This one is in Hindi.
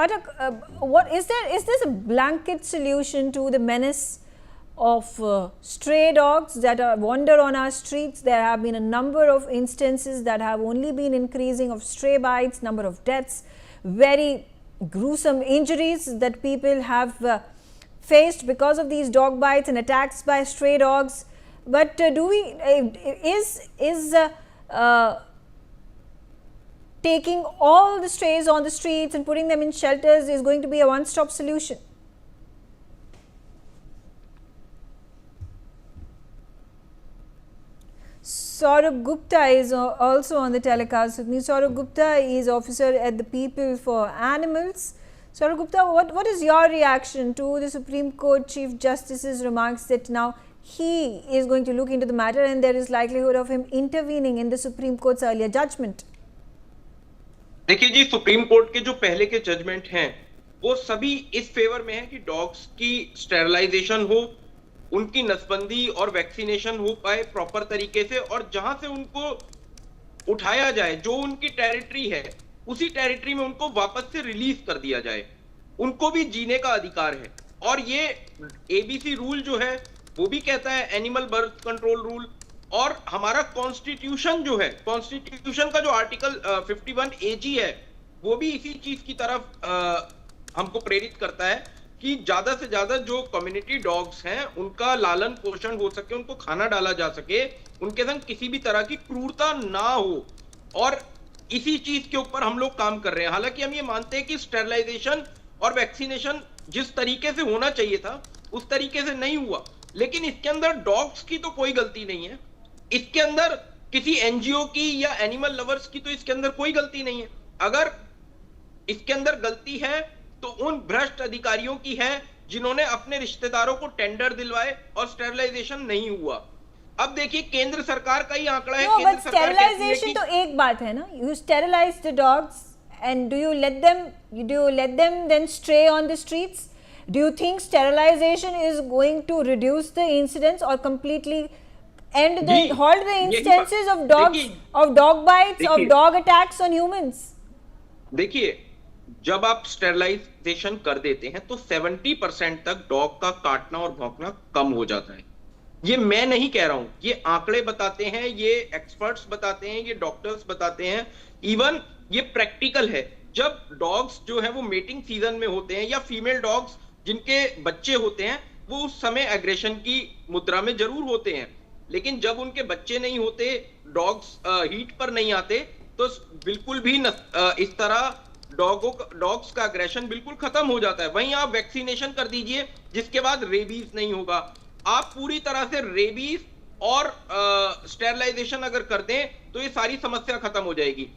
What is there? Is this a blanket solution to the menace of stray dogs that wander on our streets? There have been a number of instances that have only been increasing of stray bites, number of deaths, very gruesome injuries that people have faced because of these dog bites and attacks by stray dogs. But do we taking all the strays on the streets and putting them in shelters is going to be a one-stop solution? Saurabh Gupta is also on the telecast with me. Saurabh Gupta is officer at the People for Animals. Saurabh Gupta, what is your reaction to the Supreme Court Chief Justice's remarks that now he is going to look into the matter and there is likelihood of him intervening in the Supreme Court's earlier judgment? देखिए जी, सुप्रीम कोर्ट के जो पहले के जजमेंट हैं वो सभी इस फेवर में है कि डॉग्स की स्टेरिलाइजेशन हो, उनकी नसबंदी और वैक्सीनेशन हो पाए प्रॉपर तरीके से, और जहां से उनको उठाया जाए, जो उनकी टेरिटरी है उसी टेरिटरी में उनको वापस से रिलीज कर दिया जाए। उनको भी जीने का अधिकार है। और ये एबीसी रूल जो है वो भी कहता है, एनिमल बर्थ कंट्रोल रूल, और हमारा कॉन्स्टिट्यूशन जो है, कॉन्स्टिट्यूशन का जो आर्टिकल 51 एजी है वो भी इसी चीज की तरफ हमको प्रेरित करता है कि ज्यादा से ज्यादा जो कम्युनिटी डॉग्स हैं उनका लालन पोषण हो सके, उनको खाना डाला जा सके, उनके संग किसी भी तरह की क्रूरता ना हो। और इसी चीज के ऊपर हम लोग काम कर रहे हैं। हालांकि हम ये मानते हैं कि स्टेरिलाइजेशन और वैक्सीनेशन जिस तरीके से होना चाहिए था उस तरीके से नहीं हुआ, लेकिन इसके अंदर डॉग्स की तो कोई गलती नहीं है, इसके अंदर किसी एनजीओ की या एनिमल लवर्स की तो इसके अंदर कोई गलती नहीं है। अगर इसके अंदर गलती है तो उन भ्रष्ट अधिकारियों की है जिन्होंने अपने रिश्तेदारों को टेंडर दिलवाए और स्टेरिलाइजेशन नहीं हुआ। अब देखिए केंद्र सरकार का ही आंकड़ा है। बट स्टेरिलाइजेशन तो एक बात है ना, you sterilise the dogs and do you let them then stray on the streets? Do you think sterilization is going to reduce the incidence or completely end the halt the instances of dogs, of dog bites, of dog attacks on humans? देखिए, जब आप स्टेरिलाइजेशन कर देते हैं तो 70% तक डॉग का काटना और भौंकना कम हो जाता है। ये मैं नहीं कह रहा हूं, ये आंकड़े बताते हैं, ये एक्सपर्ट्स बताते हैं, ये डॉक्टर्स बताते हैं, इवन ये प्रैक्टिकल है। जब डॉग्स जो है वो मेटिंग सीजन में होते हैं या फीमेल डॉग्स जिनके बच्चे होते हैं वो उस समय एग्रेशन की मुद्रा में जरूर होते हैं, लेकिन जब उनके बच्चे नहीं होते, डॉग्स हीट पर नहीं आते, तो बिल्कुल भी इस तरह डॉग्स का एग्रेशन बिल्कुल खत्म हो जाता है। वहीं आप वैक्सीनेशन कर दीजिए जिसके बाद रेबीज नहीं होगा। आप पूरी तरह से रेबीज और स्टेरिलाइजेशन अगर कर दें तो ये सारी समस्या खत्म हो जाएगी।